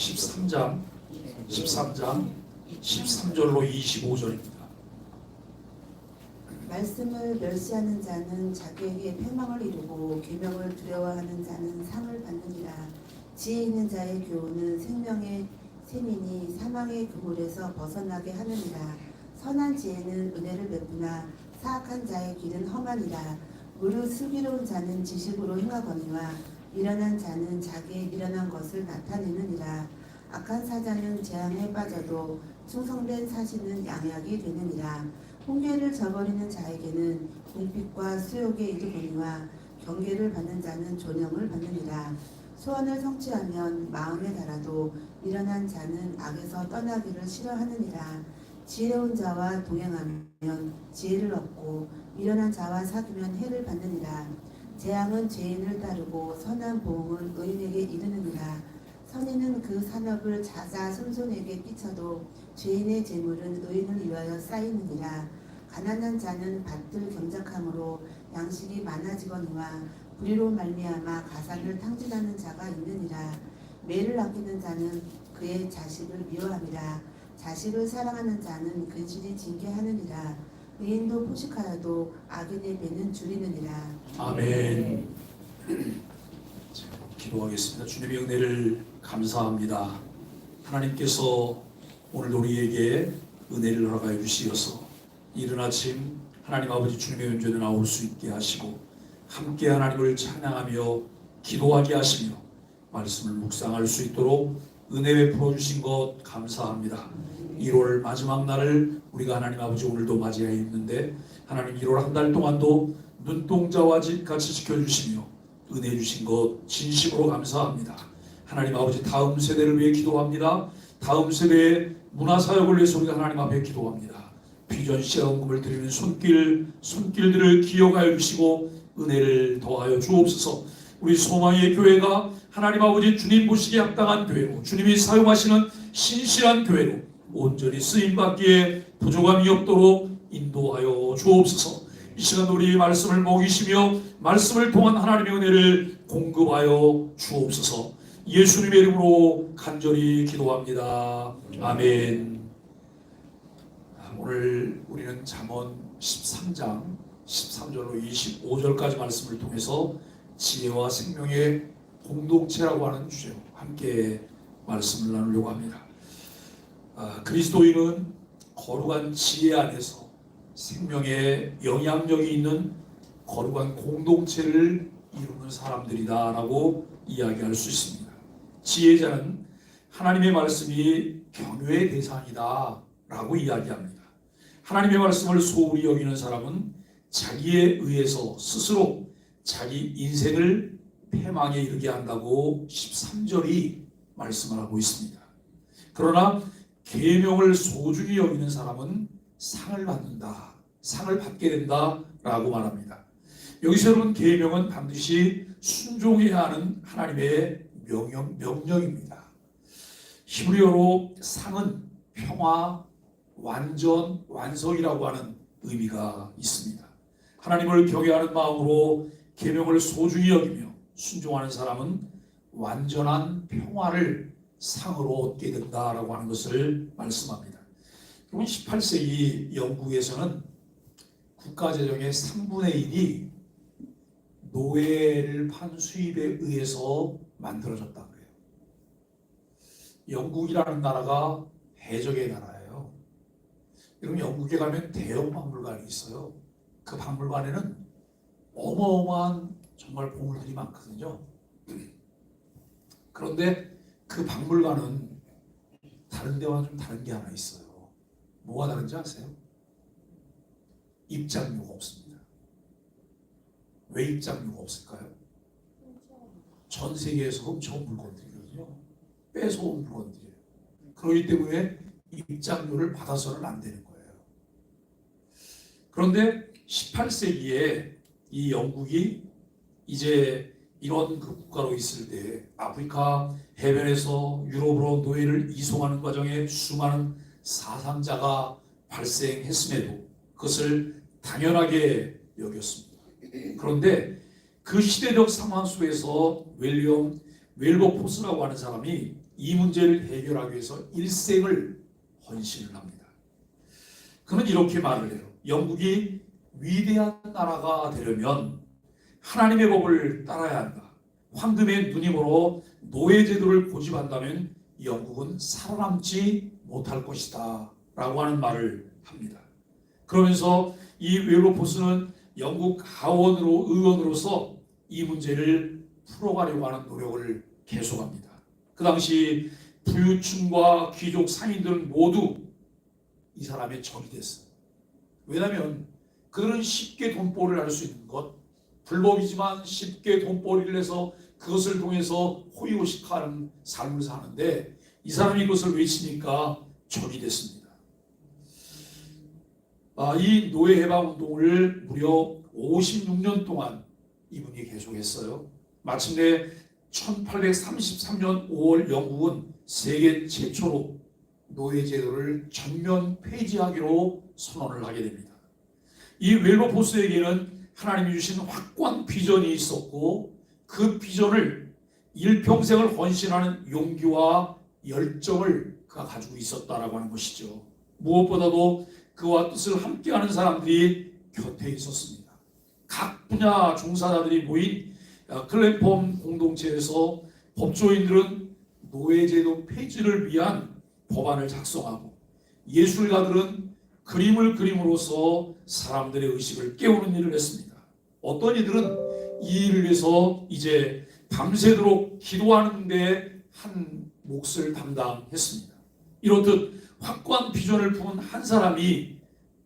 13장 13절로 25절입니다. 말씀을 멸시하는 자는 자기에게 패망을 이루고 계명을 두려워하는 자는 상을 받느니라. 지혜 있는 자의 교훈은 생명의 샘이니 사망의 그물에서 벗어나게 하느니라. 선한 지혜는 은혜를 베푸나 사악한 자의 길은 험하니라. 무릇 슬기로운 자는 지식으로 행하거니와 미련한 자는 자기의 미련한 것을 나타내느니라. 악한 사자는 재앙에 빠져도 충성된 사신은 양약이 되느니라. 훈계를 저버리는 자에게는 궁핍과 수욕에 이르거니와 경계를 받는 자는 존영을 받느니라. 소원을 성취하면 마음에 달아도 미련한 자는 악에서 떠나기를 싫어하느니라. 지혜로운 자와 동행하면 지혜를 얻고 미련한 자와 사귀면 해를 받느니라. 재앙은 죄인을 따르고 선한 보응은 의인에게 이르느니라. 선인은 그 산업을 자자손손에게 끼쳐도 죄인의 재물은 의인을 위하여 쌓이느니라. 가난한 자는 밭을 경작함으로 양식이 많아지거니와 불의로 말미암아 가산을 탕진하는 자가 있느니라. 매를 아끼는 자는 그의 자식을 미워함이라. 자식을 사랑하는 자는 근실이 징계하느니라. 의인도 포식하여도 악인의 배는 줄이느니라. 아멘. 기도하겠습니다. 주님의 은혜를 감사합니다. 하나님께서 오늘 우리에게 은혜를 허락하여 주시어서 이른 아침 하나님 아버지 주님의 연전에 나올 수 있게 하시고 함께 하나님을 찬양하며 기도하게 하시며 말씀을 묵상할 수 있도록 은혜 베풀어 주신 것 감사합니다. 1월 마지막 날을 우리가 하나님 아버지 오늘도 맞이해 있는데 하나님 1월 한 달 동안도 눈동자와 같이 지켜주시며 은혜 주신 것 진심으로 감사합니다. 하나님 아버지 다음 세대를 위해 기도합니다. 다음 세대의 문화사역을 위해서 우리가 하나님 앞에 기도합니다. 비전 시험금을 드리는 손길들을 기억하여 주시고 은혜를 더하여 주옵소서. 우리 소망의 교회가 하나님 아버지 주님 보시기에 합당한 교회로 주님이 사용하시는 신실한 교회로 온전히 쓰임받기에 부족함이 없도록 인도하여 주옵소서. 이 시간 우리 말씀을 먹이시며 말씀을 통한 하나님의 은혜를 공급하여 주옵소서. 예수님의 이름으로 간절히 기도합니다. 아멘. 오늘 우리는 잠언 13장 13절로 25절까지 말씀을 통해서 지혜와 생명의 공동체라고 하는 주제로 함께 말씀을 나누려고 합니다. 그리스도인은 거룩한 지혜 안에서 생명의 영향력이 있는 거룩한 공동체를 이루는 사람들이다 라고 이야기할 수 있습니다. 지혜자는 하나님의 말씀이 경외의 대상이다 라고 이야기합니다. 하나님의 말씀을 소홀히 여기는 사람은 자기에 의해서 스스로 자기 인생을 패망에 이르게 한다고 13절이 말씀을 하고 있습니다. 그러나 계명을 소중히 여기는 사람은 상을 받는다, 상을 받게 된다 라고 말합니다. 여기서 여러분 계명은 반드시 순종해야 하는 하나님의 명령입니다. 히브리어로 상은 평화, 완전, 완성이라고 하는 의미가 있습니다. 하나님을 경외하는 마음으로 계명을 소중히 여기며 순종하는 사람은 완전한 평화를 상으로 얻게 된다라고 하는 것을 말씀합니다. 18세기 영국에서는 국가재정의 3분의 1이 노예를 판 수입에 의해서 만들어졌다고 해요. 영국이라는 나라가 해적의 나라예요. 여러분 영국에 가면 대형 박물관이 있어요. 그 박물관에는 어마어마한 정말 보물들이 많거든요. 그런데 그 박물관은 다른 데와 좀 다른 게 하나 있어요. 뭐가 다른지 아세요? 입장료가 없습니다. 왜 입장료가 없을까요? 전 세계에서 훔쳐온 물건들이거든요. 뺏어온 물건들이에요. 그렇기 때문에 입장료를 받아서는 안 되는 거예요. 그런데 18세기에 이 영국이 이제 이런 그 국가로 있을 때 아프리카 해변에서 유럽으로 노예를 이송하는 과정에 수많은 사상자가 발생했음에도 그것을 당연하게 여겼습니다. 그런데 그 시대적 상황 속에서 윌리엄 웰버포스라고 하는 사람이 이 문제를 해결하기 위해서 일생을 헌신을 합니다. 그는 이렇게 말을 해요. 영국이 위대한 나라가 되려면 하나님의 법을 따라야 한다. 황금의 누님으로 노예제도를 고집한다면 영국은 살아남지 못할 것이다 라고 하는 말을 합니다. 그러면서 이 웰버포스는 영국 의원으로서 이 문제를 풀어가려고 하는 노력을 계속합니다. 그 당시 부유층과 귀족 상인들은 모두 이 사람의 적이 됐어요. 왜냐하면 그들은 쉽게 돈벌이를 할 수 있는 것, 불법이지만 쉽게 돈벌이를 해서 그것을 통해서 호의호식하는 삶을 사는데 이 사람이 그것을 외치니까 적이 됐습니다. 이 노예해방운동을 무려 56년 동안 이분이 계속했어요. 마침내 1833년 5월 영국은 세계 최초로 노예제도를 전면 폐지하기로 선언을 하게 됩니다. 이 웰버포스에게는 하나님이 주신 확고한 비전이 있었고 그 비전을 일평생을 헌신하는 용기와 열정을 그가 가지고 있었다라고 하는 것이죠. 무엇보다도 그와 뜻을 함께하는 사람들이 곁에 있었습니다. 각 분야 종사자들이 모인 클랜펌 공동체에서 법조인들은 노예제도 폐지를 위한 법안을 작성하고 예술가들은 그림을 그림으로써 사람들의 의식을 깨우는 일을 했습니다. 어떤 이들은 이 일을 위해서 이제 밤새도록 기도하는 데 한 몫을 담당했습니다. 이렇듯 확고한 비전을 품은 한 사람이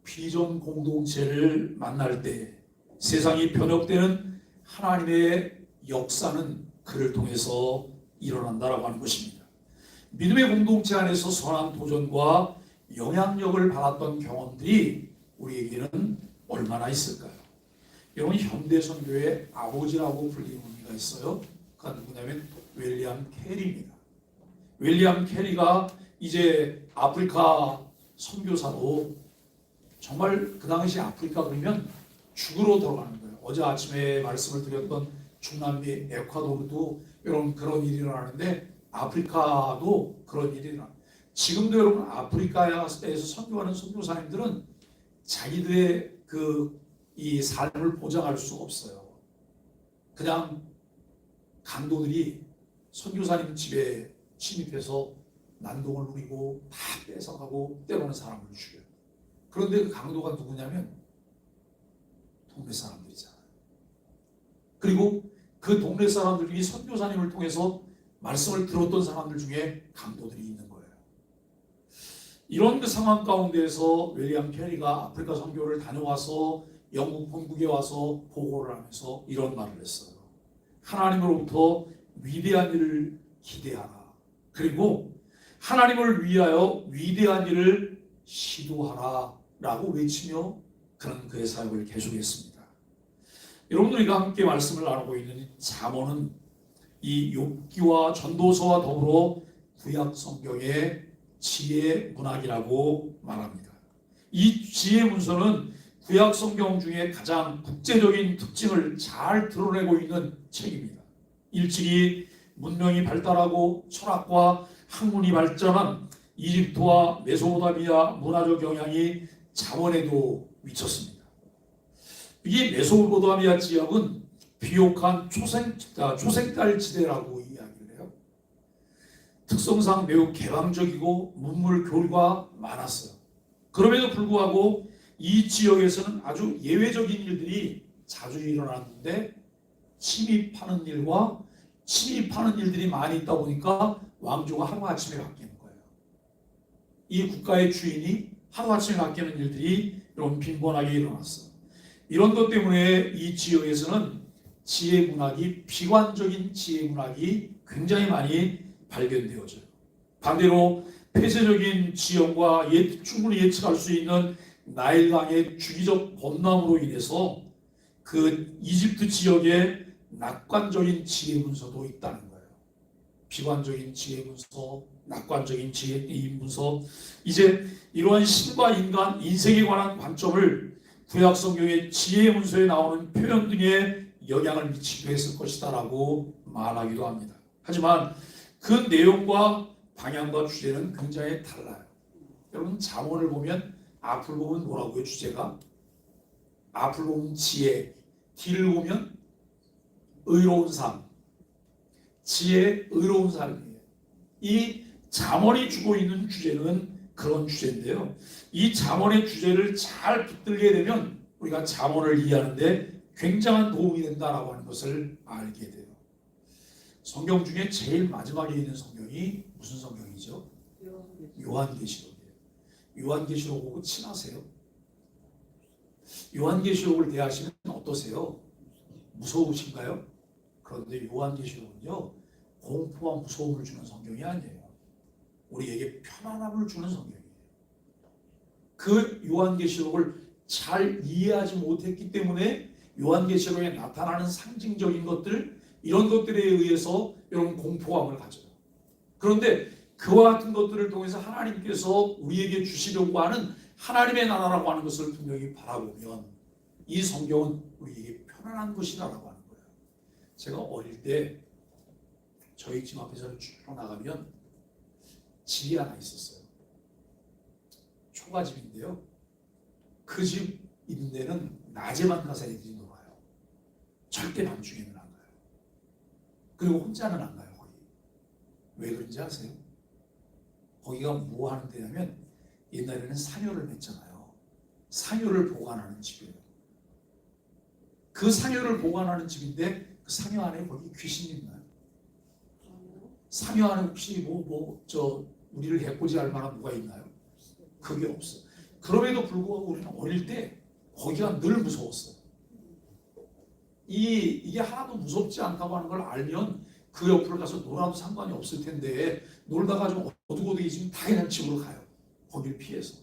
비전 공동체를 만날 때 세상이 변혁되는 하나님의 역사는 그를 통해서 일어난다라고 하는 것입니다. 믿음의 공동체 안에서 선한 도전과 영향력을 받았던 경험들이 우리에게는 얼마나 있을까요? 여러분, 현대 선교의 아버지라고 불리는 의미가 있어요. 그가 누구냐면 윌리엄 캐리입니다. 윌리엄 캐리가 이제 아프리카 선교사로 정말 그 당시 아프리카 그러면 죽으러 들어가는 거예요. 어제 아침에 말씀을 드렸던 중남미 에콰도르도 여러분 그런 일이 일어나는데 아프리카도 그런 일이 일어나요. 지금도 여러분 아프리카에서 선교하는 선교사님들은 자기들의 이 삶을 보장할 수 없어요. 그냥 강도들이 선교사님 집에 침입해서 난동을 부리고 다 뺏어가고 때로는 사람을 죽여요. 그런데 그 강도가 누구냐면 동네 사람들이잖아요. 그리고 그 동네 사람들이 선교사님을 통해서 말씀을 들었던 사람들 중에 강도들이 있는 거예요. 이런 그 상황 가운데에서 윌리엄 캐리가 아프리카 선교를 다녀와서 영국 본국에 와서 보고를 하면서 이런 말을 했어요. 하나님으로부터 위대한 일을 기대하라. 그리고 하나님을 위하여 위대한 일을 시도하라 라고 외치며 그는 그의 사역을 계속했습니다. 여러분, 우리가 함께 말씀을 나누고 있는 잠언은 이 욥기와 전도서와 더불어 구약 성경의 지혜 문학이라고 말합니다. 이 지혜 문서는 구약 성경 중에 가장 국제적인 특징을 잘 드러내고 있는 책입니다. 일찍이 문명이 발달하고 철학과 학문이 발전한 이집트와 메소포타미아 문화적 영향이 잠언에도 미쳤습니다. 이 메소포타미아 지역은 비옥한 초생달 지대라고 이야기를 해요. 특성상 매우 개방적이고 문물 교류가 많았어요. 그럼에도 불구하고 이 지역에서는 아주 예외적인 일들이 자주 일어났는데 침입하는 일들이 많이 있다 보니까 왕조가 하루아침에 바뀌는 거예요. 이 국가의 주인이 하루아침에 바뀌는 일들이 이런 빈번하게 일어났어요. 이런 것 때문에 이 지역에서는 지혜 문학이, 비관적인 지혜 문학이 굉장히 많이 발견되어져요. 반대로 폐쇄적인 지형과 충분히 예측할 수 있는 나일강의 주기적 범람으로 인해서 그 이집트 지역에 낙관적인 지혜 문서도 있다는 거예요. 비관적인 지혜 문서, 낙관적인 지혜 문서. 이제 이러한 신과 인간, 인생에 관한 관점을 구약 성경의 지혜 문서에 나오는 표현 등에 영향을 미치기도 했을 것이다 라고 말하기도 합니다. 하지만 그 내용과 방향과 주제는 굉장히 달라요. 여러분 잠언을 보면 앞을 보면 뭐라고요? 주제가 앞을 보면 지혜, 뒤를 보면 의로운 삶, 지혜, 의로운 삶이에요. 이 잠언이 주고 있는 주제는 그런 주제인데요. 이 잠언의 주제를 잘 붙들게 되면 우리가 잠언을 이해하는데 굉장한 도움이 된다라고 하는 것을 알게 돼요. 성경 중에 제일 마지막에 있는 성경이 무슨 성경이죠? 요한계시록이에요. 요한계시록하고 친하세요? 요한계시록을 대하시면 어떠세요? 무서우신가요? 그런데 요한계시록은요, 공포와 무서움을 주는 성경이 아니에요. 우리에게 편안함을 주는 성경이에요. 그 요한계시록을 잘 이해하지 못했기 때문에 요한계시록에 나타나는 상징적인 것들, 이런 것들에 의해서 여러분 공포감을 가져요. 그런데 그와 같은 것들을 통해서 하나님께서 우리에게 주시려고 하는 하나님의 나라라고 하는 것을 분명히 바라보면 이 성경은 우리에게 편안한 것이다라고 하는 거예요. 제가 어릴 때 저희 집 앞에서 쭉 나가면 집이 하나 있었어요. 초가집인데요. 그 집 있는 데는 낮에만 가서 애들이 놀아요. 절대 밤중에는 안 가요. 그리고 혼자는 안 가요. 거기. 왜 그런지 아세요? 거기가 뭐 하는 데냐면 옛날에는 상여를 맺잖아요. 상여를 보관하는 집이에요. 그 상여를 보관하는 집인데 그 상여 안에 거기 귀신이 있나요? 상여 안에 혹시 우리를 해코지할 만한 뭐가 있나요? 그게 없어. 그럼에도 불구하고 우리는 어릴 때 거기가 늘 무서웠어요. 이게 하나도 무섭지 않다고 하는 걸 알면 그 옆으로 가서 놀아도 상관이 없을 텐데 놀다가 좀 어둑어둑해지면 당연한 집으로 가요. 거기를 피해서.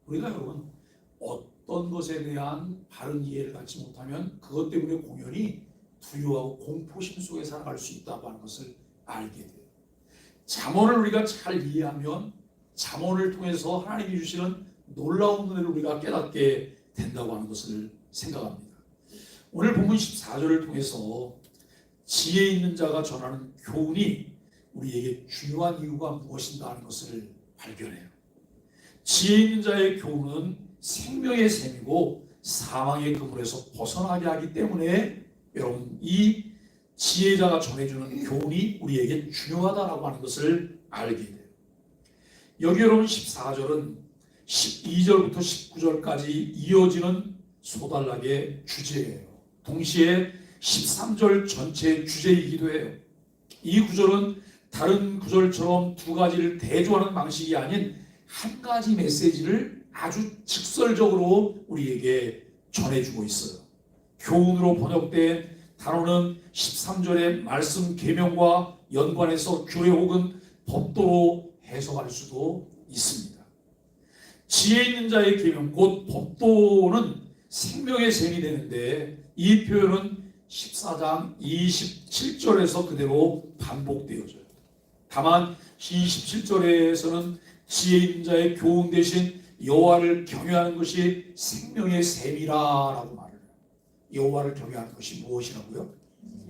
우리가 여러분 어떤 것에 대한 바른 이해를 갖지 못하면 그것 때문에 공연히 두려워하고 공포심 속에 살아갈 수 있다고 하는 것을 알게 돼요. 잠언을 우리가 잘 이해하면 잠언을 통해서 하나님이 주시는 놀라운 은혜를 우리가 깨닫게 된다고 하는 것을 생각합니다. 오늘 본문 14절을 통해서 지혜 있는 자가 전하는 교훈이 우리에게 중요한 이유가 무엇인가 하는 것을 발견해요. 지혜 있는 자의 교훈은 생명의 샘이고 사망의 그물에서 벗어나게 하기 때문에 여러분 이 지혜자가 전해주는 교훈이 우리에게 중요하다라고 하는 것을 알게 돼요. 여기 여러분 14절은 12절부터 19절까지 이어지는 소달락의 주제예요. 동시에 13절 전체의 주제이기도 해요. 이 구절은 다른 구절처럼 두 가지를 대조하는 방식이 아닌 한 가지 메시지를 아주 직설적으로 우리에게 전해주고 있어요. 교훈으로 번역된 단어는 13절의 말씀 계명과 연관해서 규례 혹은 법도로 해석할 수도 있습니다. 지혜 있는 자의 계명 곧 법도는 생명의 샘이 되는데 이 표현은 14장 27절에서 그대로 반복되어져요. 다만 27절에서는 지혜 있는 자의 교훈 대신 여호와를 경외하는 것이 생명의 샘이라고 말을 해요. 여호와를 경외하는 것이 무엇이라고요?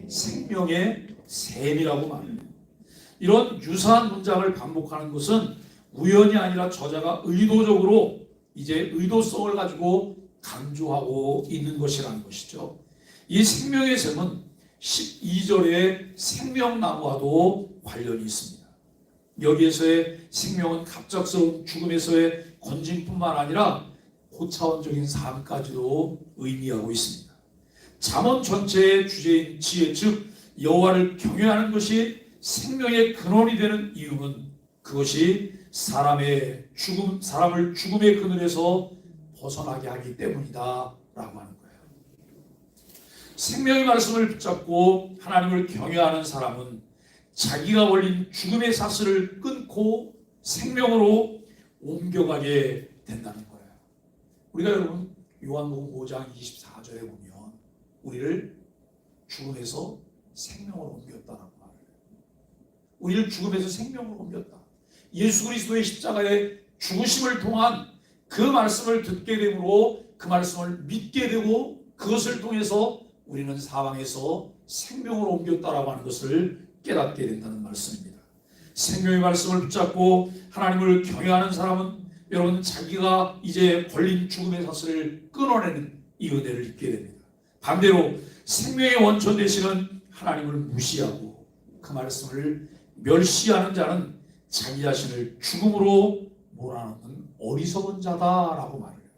생명의 샘이라고 말을 해요. 이런 유사한 문장을 반복하는 것은 우연이 아니라 저자가 의도적으로 이제 의도성을 가지고 강조하고 있는 것이라는 것이죠. 이 생명의 샘은 12절의 생명나무와도 관련이 있습니다. 여기에서의 생명은 갑작스러운 죽음에서의 건짐뿐만 아니라 고차원적인 삶까지도 의미하고 있습니다. 잠언 전체의 주제인 지혜 즉 여호와를 경외하는 것이 생명의 근원이 되는 이유는 그것이 사람을 죽음의 그늘에서 벗어나게 하기 때문이다 라고 하는 거예요. 생명의 말씀을 붙잡고 하나님을 경외하는 사람은 자기가 걸린 죽음의 사슬을 끊고 생명으로 옮겨가게 된다는 거예요. 우리가 여러분 요한복음 5장 24절에 보면 우리를 죽음에서 생명으로 옮겼다라고 말해요. 우리를 죽음에서 생명으로 옮겼다. 예수 그리스도의 십자가의 죽으심을 통한 그 말씀을 듣게 되므로 그 말씀을 믿게 되고 그것을 통해서 우리는 사망에서 생명으로 옮겼다라고 하는 것을 깨닫게 된다는 말씀입니다. 생명의 말씀을 붙잡고 하나님을 경외하는 사람은 여러분 자기가 이제 걸린 죽음의 사슬을 끊어내는 이 은혜를 입게 됩니다. 반대로 생명의 원천 되시는 하나님을 무시하고 그 말씀을 멸시하는 자는 자기 자신을 죽음으로 몰아넣는 어리석은 자다라고 말을 해요.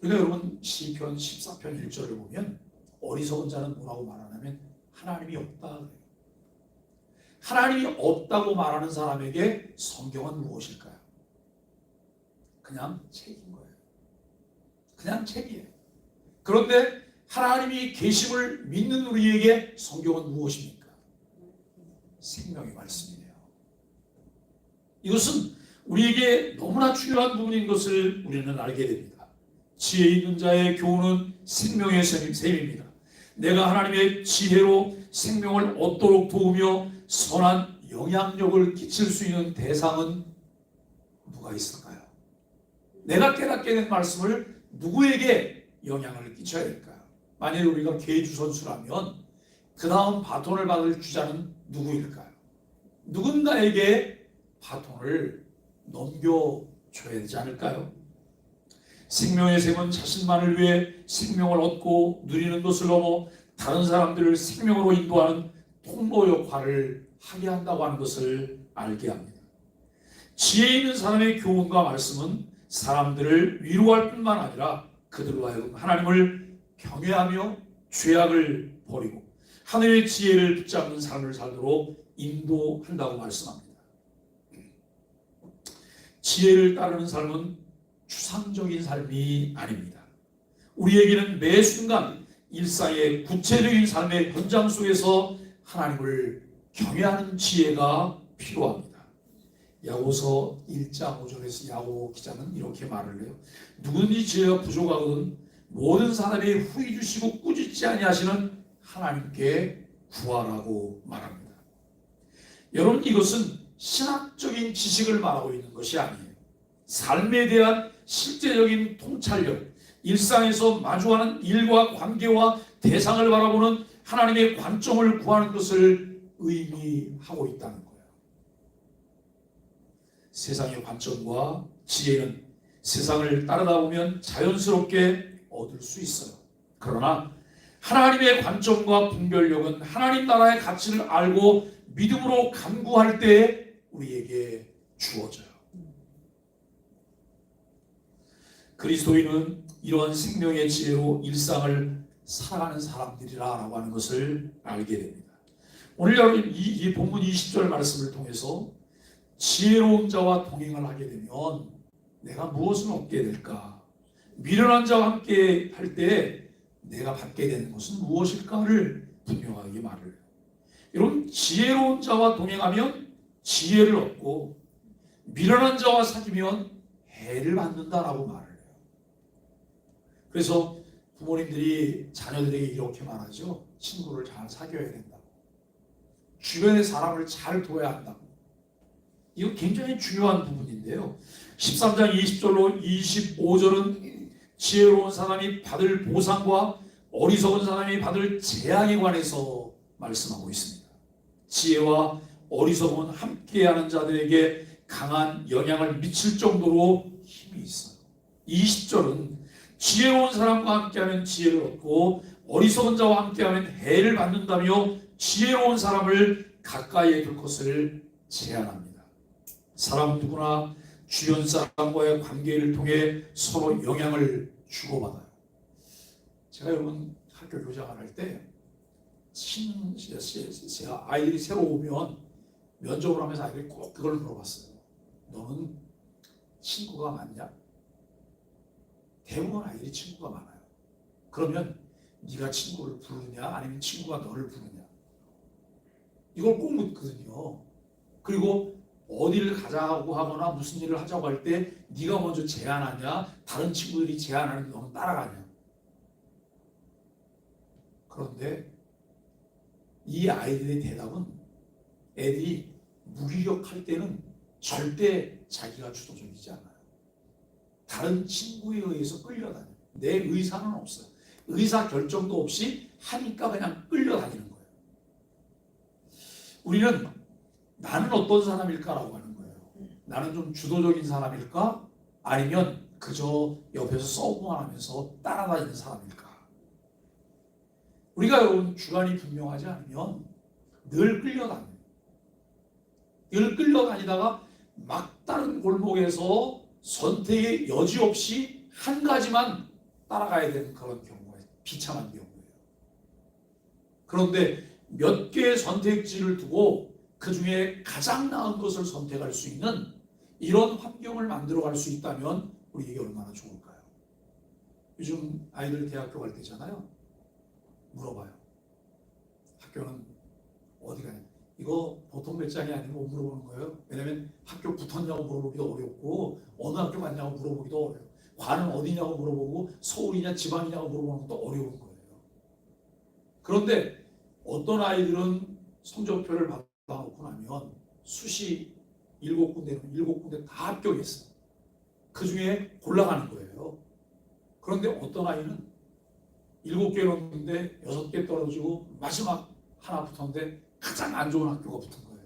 그러니까 여러분 시편 14편 1절을 보면 어리석은 자는 뭐라고 말하냐면 하나님이 없다 그래요. 하나님이 없다고 말하는 사람에게 성경은 무엇일까요? 그냥 책인 거예요. 그냥 책이에요. 그런데 하나님이 계심을 믿는 우리에게 성경은 무엇입니까? 생명의 말씀이에요. 이것은 우리에게 너무나 중요한 부분인 것을 우리는 알게 됩니다. 지혜 있는 자의 교훈은 생명의 셈입니다. 내가 하나님의 지혜로 생명을 얻도록 도우며 선한 영향력을 끼칠 수 있는 대상은 누가 있을까요? 내가 깨닫게 된 말씀을 누구에게 영향을 끼쳐야 될까요? 만약에 우리가 계주 선수라면 그 다음 바톤을 받을 주자는 누구일까요? 누군가에게 바톤을 넘겨줘야 되지 않을까요? 생명의 셈은 자신만을 위해 생명을 얻고 누리는 것을 넘어 다른 사람들을 생명으로 인도하는 통로 역할을 하게 한다고 하는 것을 알게 합니다. 지혜 있는 사람의 교훈과 말씀은 사람들을 위로할 뿐만 아니라 그들로 하여금 하나님을 경외하며 죄악을 버리고 하늘의 지혜를 붙잡는 삶을 살도록 인도한다고 말씀합니다. 지혜를 따르는 삶은 추상적인 삶이 아닙니다. 우리에게는 매 순간 일상의 구체적인 삶의 현장 속에서 하나님을 경외하는 지혜가 필요합니다. 야고보서 1장 5절에서 야고보 기자는 이렇게 말을 해요. 누구든지 지혜가 부족하거든 모든 사람이 후히 주시고 꾸짖지 아니하시는 하나님께 구하라고 말합니다. 여러분 이것은 신학적인 지식을 말하고 있는 것이 아니에요. 삶에 대한 실제적인 통찰력, 일상에서 마주하는 일과 관계와 대상을 바라보는 하나님의 관점을 구하는 것을 의미하고 있다는 거예요. 세상의 관점과 지혜는 세상을 따르다 보면 자연스럽게 얻을 수 있어요. 그러나 하나님의 관점과 분별력은 하나님 나라의 가치를 알고 믿음으로 간구할 때 우리에게 주어져요. 그리스도인은 이러한 생명의 지혜로 일상을 살아가는 사람들이라고 하는 것을 알게 됩니다. 오늘 여러분 이 본문 20절 말씀을 통해서 지혜로운 자와 동행을 하게 되면 내가 무엇을 얻게 될까? 미련한 자와 함께 할 때 내가 받게 되는 것은 무엇일까를 분명하게 말을 해요. 여러분 지혜로운 자와 동행하면 지혜를 얻고 미련한 자와 사귀면 해를 받는다라고 말을 해요. 그래서 부모님들이 자녀들에게 이렇게 말하죠. 친구를 잘 사귀어야 된다고. 주변의 사람을 잘 둬야 한다고. 이거 굉장히 중요한 부분인데요. 13장 20절로 25절은 지혜로운 사람이 받을 보상과 어리석은 사람이 받을 재앙에 관해서 말씀하고 있습니다. 지혜와 어리석음은 함께하는 자들에게 강한 영향을 미칠 정도로 힘이 있어요. 20절은 지혜로운 사람과 함께하면 지혜를 얻고 어리석은 자와 함께하면 해를 받는다며 지혜로운 사람을 가까이에 둘 것을 제안합니다. 사람 누구나 주변 사람과의 관계를 통해 서로 영향을 주고받아요. 제가 여러분 학교 교장을 할 때 제가 아이들이 새로 오면 면접을 하면서 아이들이 꼭 그걸 물어봤어요. 너는 친구가 많냐? 대부분 아이들이 친구가 많아요. 그러면 네가 친구를 부르냐 아니면 친구가 너를 부르냐? 이걸 꼭 묻거든요. 그리고 어디를 가자고 하거나 무슨 일을 하자고 할 때 네가 먼저 제안하냐 다른 친구들이 제안하는데 너는 따라가냐? 그런데 이 아이들의 대답은 애들이 무기력할 때는 절대 자기가 주도적이지 않아요. 다른 친구에 의해서 끌려다녀요. 내 의사는 없어요. 의사 결정도 없이 하니까 그냥 끌려다니는 거예요. 우리는 나는 어떤 사람일까라고 하는 거예요. 나는 좀 주도적인 사람일까? 아니면 그저 옆에서 서브만 하면서 따라다니는 사람일까? 우리가 여러분 주관이 분명하지 않으면 늘 끌려다녀요. 늘 끌려다니다가 막다른 골목에서 선택의 여지 없이 한 가지만 따라가야 되는 그런 경우가 비참한 경우예요. 그런데 몇 개의 선택지를 두고 그 중에 가장 나은 것을 선택할 수 있는 이런 환경을 만들어갈 수 있다면 우리에게 얼마나 좋을까요? 요즘 아이들 대학교 갈 때잖아요. 물어봐요. 학교는 어디 가냐? 이거 보통 배짱이 아니고 못 물어보는 거예요. 왜냐면 학교 붙었냐고 물어보기도 어렵고 어느 학교 갔냐고 물어보기도 어려워요. 과는 어디냐고 물어보고 서울이냐 지방이냐고 물어보는 것도 어려운 거예요. 그런데 어떤 아이들은 성적표를 받아놓고 나면 수시 7군데는 7군데 다 합격했어요. 그 중에 골라가는 거예요. 그런데 어떤 아이는 7개 넣었는데 6개 떨어지고 마지막 하나 붙었는데 가장 안 좋은 학교가 붙은 거예요.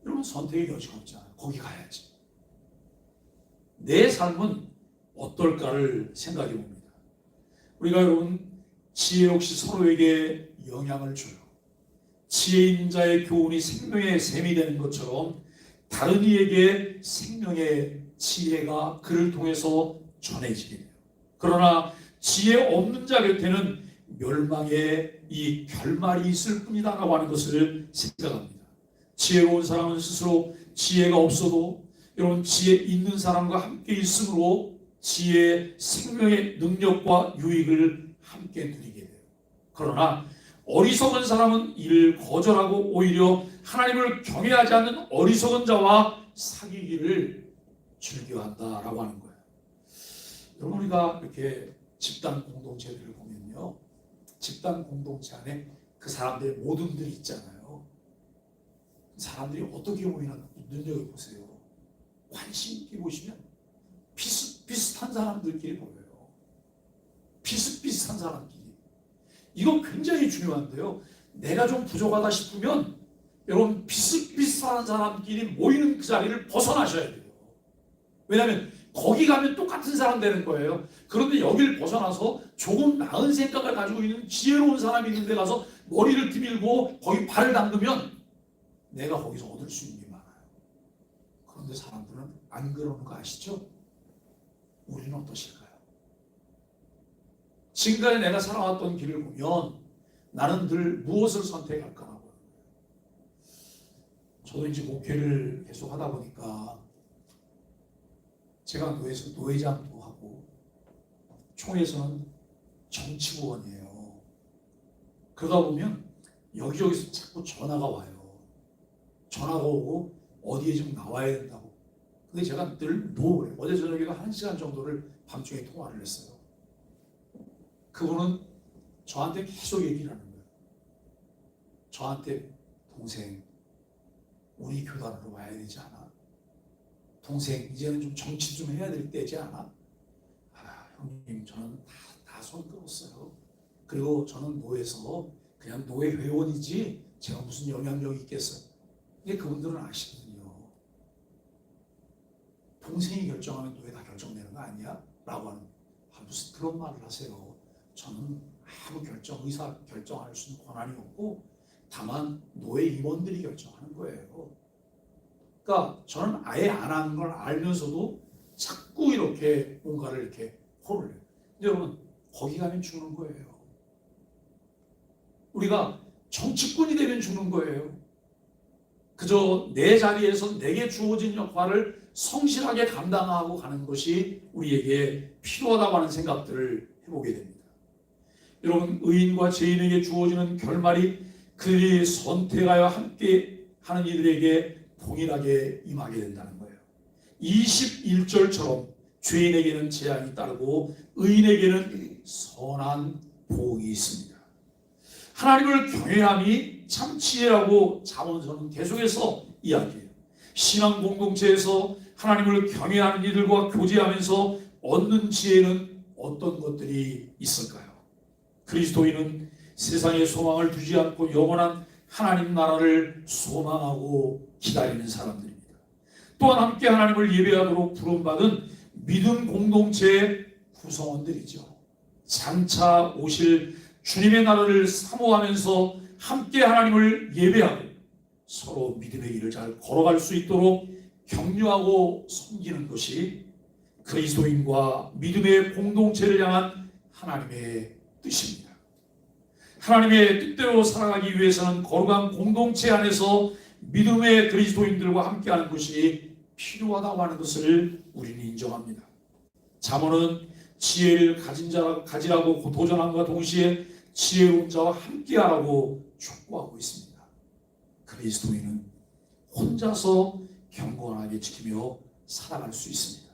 이러면 선택의 여지가 없잖아요. 거기 가야지. 내 삶은 어떨까를 생각해 봅니다. 우리가 여러분 지혜 역시 서로에게 영향을 줘요. 지혜 있는 자의 교훈이 생명의 샘이 되는 것처럼 다른 이에게 생명의 지혜가 그를 통해서 전해지게 돼요. 그러나 지혜 없는 자 곁에는 멸망의 이 결말이 있을 뿐이다라고 하는 것을 생각합니다. 지혜로운 사람은 스스로 지혜가 없어도 여러분 지혜 있는 사람과 함께 있으므로 지혜의 생명의 능력과 유익을 함께 누리게 돼요. 그러나 어리석은 사람은 이를 거절하고 오히려 하나님을 경외하지 않는 어리석은 자와 사귀기를 즐겨한다라고 하는 거예요. 여러분 우리가 이렇게 집단 공동체들을 보면요. 집단 공동체 안에 그 사람들의 모든들이 있잖아요. 사람들이 어떻게 모이나 눈여겨보세요. 관심 있게 보시면 비슷비슷한 사람들끼리 보여요. 비슷비슷한 사람끼리. 이거 굉장히 중요한데요. 내가 좀 부족하다 싶으면 여러분 비슷비슷한 사람끼리 모이는 그 자리를 벗어나셔야 돼요. 왜냐하면 거기 가면 똑같은 사람 되는 거예요. 그런데 여기를 벗어나서 조금 나은 생각을 가지고 있는 지혜로운 사람이 있는 데 가서 머리를 뒤밀고 거기 발을 담그면 내가 거기서 얻을 수 있는 게 많아요. 그런데 사람들은 안 그러는 거 아시죠? 우리는 어떠실까요? 지금까지 내가 살아왔던 길을 보면 나는 늘 무엇을 선택할까라고 하는 거예요. 저도 이제 목회를 계속 하다 보니까 제가 노회에서 노회장도 하고 총회에서는 정치부원이에요. 그러다 보면 여기저기서 자꾸 전화가 와요. 전화가 오고 어디에 좀 나와야 된다고. 근데 제가 늘 노래요. 어제 저녁에도 1시간 정도를 밤중에 통화를 했어요. 그분은 저한테 계속 얘기를 하는 거예요. 저한테 동생 우리 교단으로 와야 되지 않아? 동생 이제는 좀 정치 좀 해야 될 때지 않아? 아 형님 저는 다 손 끌었어요. 그리고 저는 노회에서 그냥 노회 회원이지 제가 무슨 영향력이 있겠어요. 근데 그분들은 아시거든요. 동생이 결정하면 노회 다 결정되는 거 아니야? 라고 하는 무슨 그런 말을 하세요. 저는 아무 의사 결정할 수 있는 권한이 없고 다만 노회 임원들이 결정하는 거예요. 그러니까 저는 아예 안 하는 걸 알면서도 자꾸 이렇게 뭔가를 이렇게 호를 해요. 근데 여러분 거기 가면 죽는 거예요. 우리가 정치꾼이 되면 죽는 거예요. 그저 내 자리에서 내게 주어진 역할을 성실하게 감당하고 가는 것이 우리에게 필요하다고 하는 생각들을 해보게 됩니다. 여러분 의인과 죄인에게 주어지는 결말이 그들이 선택하여 함께 하는 이들에게 동일하게 임하게 된다는 거예요. 21절처럼 죄인에게는 재앙이 따르고 의인에게는 선한 복이 있습니다. 하나님을 경외함이 참 지혜라고 잠언서는 계속해서 이야기해요. 신앙 공동체에서 하나님을 경외하는 이들과 교제하면서 얻는 지혜는 어떤 것들이 있을까요? 그리스도인은 세상에 소망을 두지 않고 영원한 하나님 나라를 소망하고 기다리는 사람들입니다. 또한 함께 하나님을 예배하도록 부름받은 믿음 공동체의 구성원들이죠. 장차 오실 주님의 나라를 사모하면서 함께 하나님을 예배하고 서로 믿음의 길을 잘 걸어갈 수 있도록 격려하고 섬기는 것이 그리스도인과 믿음의 공동체를 향한 하나님의 뜻입니다. 하나님의 뜻대로 살아가기 위해서는 거룩한 공동체 안에서 믿음의 그리스도인들과 함께하는 것이 필요하다고 하는 것을 우리는 인정합니다. 잠언은 지혜를 가지라고 도전함과 동시에 지혜로운 자와 함께하라고 촉구하고 있습니다. 그리스도인은 혼자서 경건하게 지키며 살아갈 수 있습니다.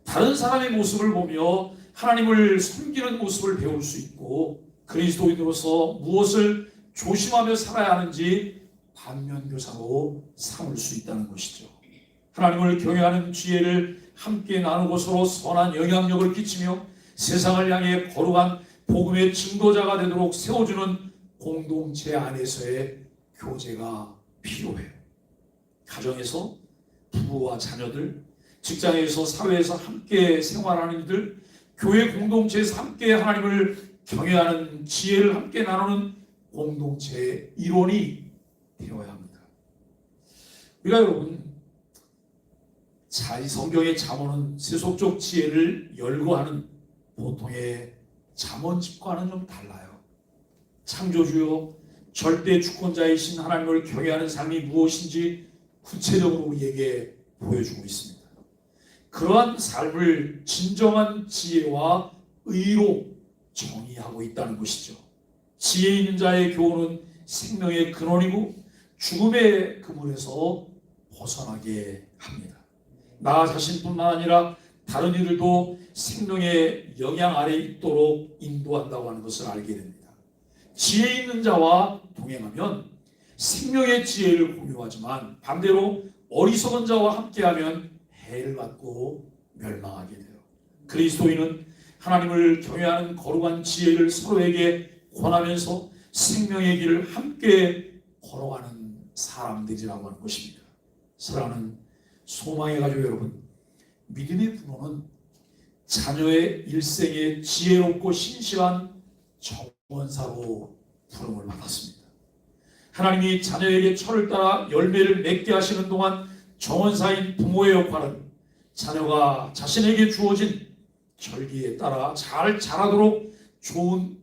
다른 사람의 모습을 보며 하나님을 섬기는 모습을 배울 수 있고 그리스도인으로서 무엇을 조심하며 살아야 하는지 반면교사로 삼을 수 있다는 것이죠. 하나님을 경외하는 지혜를 함께 나누고 서로 선한 영향력을 끼치며 세상을 향해 거룩한 복음의 증거자가 되도록 세워주는 공동체 안에서의 교제가 필요해요. 가정에서 부부와 자녀들, 직장에서 사회에서 함께 생활하는 이들, 교회 공동체에서 함께 하나님을 경외하는 지혜를 함께 나누는 공동체의 일원이 되어야 합니다. 우리가 여러분 성경의 잠언은 세속적 지혜를 열거하는 보통의 잠언집과는 좀 달라요. 창조주요 절대 주권자이신 하나님을 경외하는 삶이 무엇인지 구체적으로 우리에게 보여주고 있습니다. 그러한 삶을 진정한 지혜와 의로 정의하고 있다는 것이죠. 지혜 있는 자의 교훈은 생명의 근원이고 죽음의 그물에서 벗어나게 합니다. 나 자신뿐만 아니라 다른 이들도 생명의 영향 아래 있도록 인도한다고 하는 것을 알게 됩니다. 지혜 있는 자와 동행하면 생명의 지혜를 공유하지만 반대로 어리석은 자와 함께하면 해를 받고 멸망하게 돼요. 그리스도인은 하나님을 경외하는 거룩한 지혜를 서로에게 권하면서 생명의 길을 함께 걸어가는 사람들이라고 하는 것입니다. 사랑하는 소망의 가족 여러분, 믿음의 부모는 자녀의 일생에 지혜롭고 신실한 정원사로 부름을 받았습니다. 하나님이 자녀에게 철을 따라 열매를 맺게 하시는 동안 정원사인 부모의 역할은 자녀가 자신에게 주어진 절기에 따라 잘 자라도록 좋은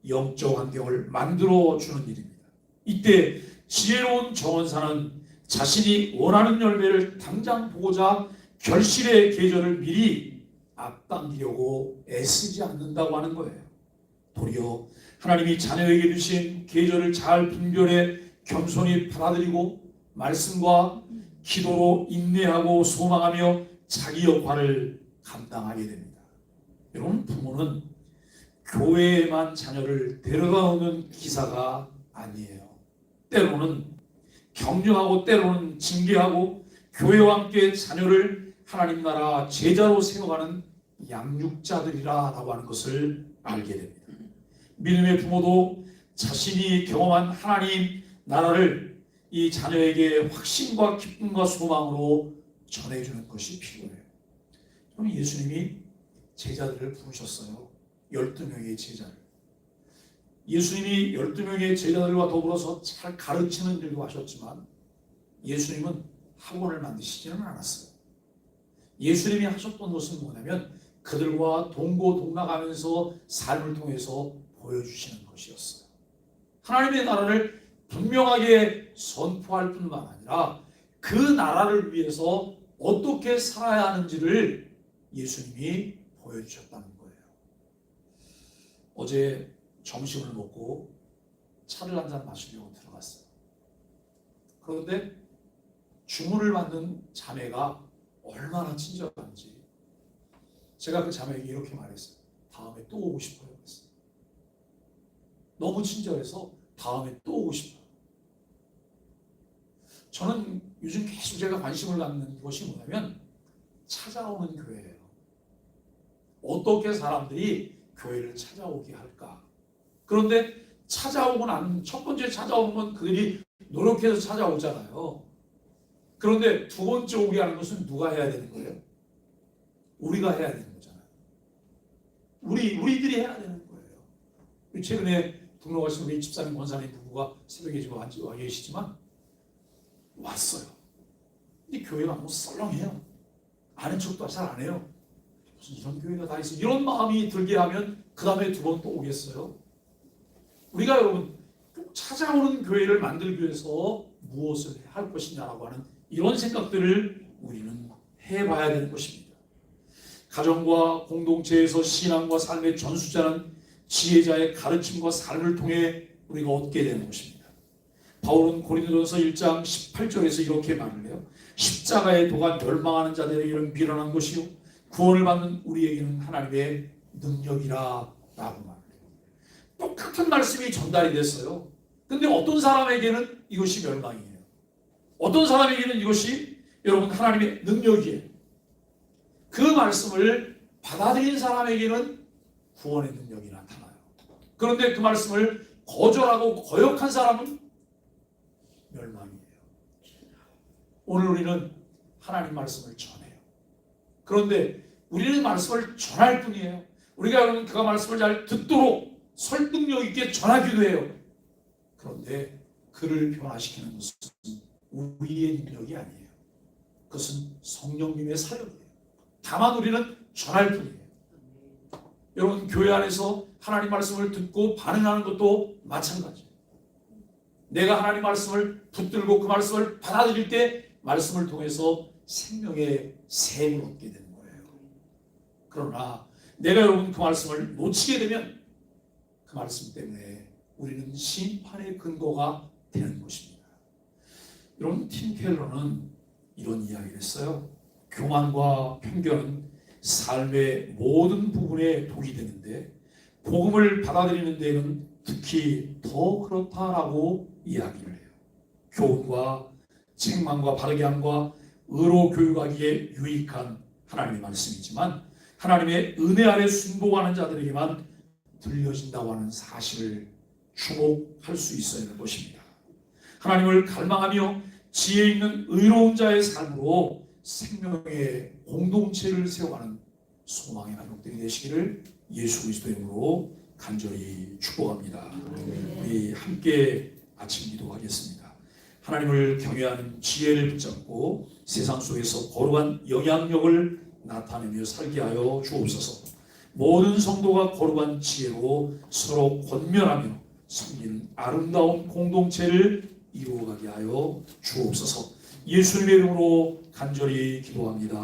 영적 환경을 만들어주는 일입니다. 이때 지혜로운 정원사는 자신이 원하는 열매를 당장 보고자 결실의 계절을 미리 앞당기려고 애쓰지 않는다고 하는 거예요. 도리어 하나님이 자녀에게 주신 계절을 잘 분별해 겸손히 받아들이고 말씀과 기도로 인내하고 소망하며 자기 역할을 감당하게 됩니다. 여러분, 부모는 교회에만 자녀를 데려다 오는 기사가 아니에요. 때로는 격려하고 때로는 징계하고 교회와 함께 자녀를 하나님 나라 제자로 세워가는 양육자들이라고 하는 것을 알게 됩니다. 믿음의 부모도 자신이 경험한 하나님 나라를 이 자녀에게 확신과 기쁨과 소망으로 전해주는 것이 필요해요. 저는 예수님이 제자들을 부르셨어요. 12명의 제자를. 예수님이 12명의 제자들과 더불어서 잘 가르치는 일도 하셨지만 예수님은 학원을 만드시지는 않았어요. 예수님이 하셨던 것은 뭐냐면 그들과 동고동락하면서 삶을 통해서 보여주시는 것이었어요. 하나님의 나라를 분명하게 선포할 뿐만 아니라 그 나라를 위해서 어떻게 살아야 하는지를 예수님이 보여주셨다는 거예요. 어제 점심을 먹고 차를 한잔 마시려고 들어갔어요. 그런데 주문을 받는 자매가 얼마나 친절한지 제가 그 자매에게 이렇게 말했어요. 다음에 또 오고 싶어요. 그랬어요. 너무 친절해서 다음에 또 오고 싶어요. 저는 요즘 계속 제가 관심을 갖는 것이 뭐냐면 찾아오는 교회예요. 어떻게 사람들이 교회를 찾아오게 할까? 그런데 찾아오고 난 첫 번째 찾아오는 건 그들이 노력해서 찾아오잖아요. 그런데 두 번째 오게 하는 것은 누가 해야 되는 거예요? 우리가 해야 되는 거잖아요. 우리들이 해야 되는 거예요. 최근에 등록하신 우리 집사님 권사님 부부가 새벽에 지금 와 계시지만 왔어요. 근데 교회가 너무 썰렁해요. 아는 척도 잘 안 해요. 무슨 이런 교회가 다 있어. 이런 마음이 들게 하면 그 다음에 두 번 또 오겠어요. 우리가 여러분 찾아오는 교회를 만들기 위해서 무엇을 할 것이냐라고 하는 이런 생각들을 우리는 해봐야 되는 것입니다. 가정과 공동체에서 신앙과 삶의 전수자는 지혜자의 가르침과 삶을 통해 우리가 얻게 되는 것입니다. 바울은 고린도전서 1장 18절에서 이렇게 말을 해요. 십자가의 도가 멸망하는 자들에게는 미련한 것이요 구원을 받는 우리에게는 하나님의 능력이라 라고 말해요. 똑같은 말씀이 전달이 됐어요. 근데 어떤 사람에게는 이것이 멸망이에요. 어떤 사람에게는 이것이 여러분 하나님의 능력이에요. 그 말씀을 받아들인 사람에게는 구원의 능력이 나타나요. 그런데 그 말씀을 거절하고 거역한 사람은 멸망이에요. 오늘 우리는 하나님 말씀을 전해요. 그런데 우리는 말씀을 전할 뿐이에요. 우리가 여러분 그 말씀을 잘 듣도록 설득력 있게 전하기도 해요. 그런데 그를 변화시키는 것은 우리의 능력이 아니에요. 그것은 성령님의 사역이에요. 다만 우리는 전할 뿐이에요. 여러분 교회 안에서 하나님 말씀을 듣고 반응하는 것도 마찬가지예요. 내가 하나님 말씀을 붙들고 그 말씀을 받아들일 때 말씀을 통해서 생명의 샘을 얻게 되는 거예요. 그러나 내가 여러분 그 말씀을 놓치게 되면 그 말씀 때문에 우리는 심판의 근거가 되는 것입니다. 여러분 팀 켈러는 이런 이야기를 했어요. 교만과 편견은 삶의 모든 부분에 독이 되는데 복음을 받아들이는 데는 특히 더 그렇다라고 이야기를 해요. 교훈과 책망과 바르게 함과 의로 교육하기에 유익한 하나님의 말씀이지만 하나님의 은혜 아래 순복하는 자들에게만 들려진다고 하는 사실을 주목할 수 있어야 하는 것입니다. 하나님을 갈망하며 지혜 있는 의로운 자의 삶으로 생명의 공동체를 세워가는 소망의 가족들이 되시기를 예수 그리스도의 이름으로 간절히 축복합니다. 우리 함께 아침 기도하겠습니다. 하나님을 경외하는 지혜를 붙잡고 세상 속에서 거룩한 영향력을 나타내며 살게 하여 주옵소서. 모든 성도가 거룩한 지혜로 서로 권면하며 섬기는 아름다운 공동체를 이루어가게 하여 주옵소서. 예수님의 이름으로 간절히 기도합니다.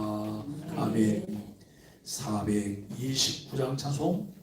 아멘. 429장 찬송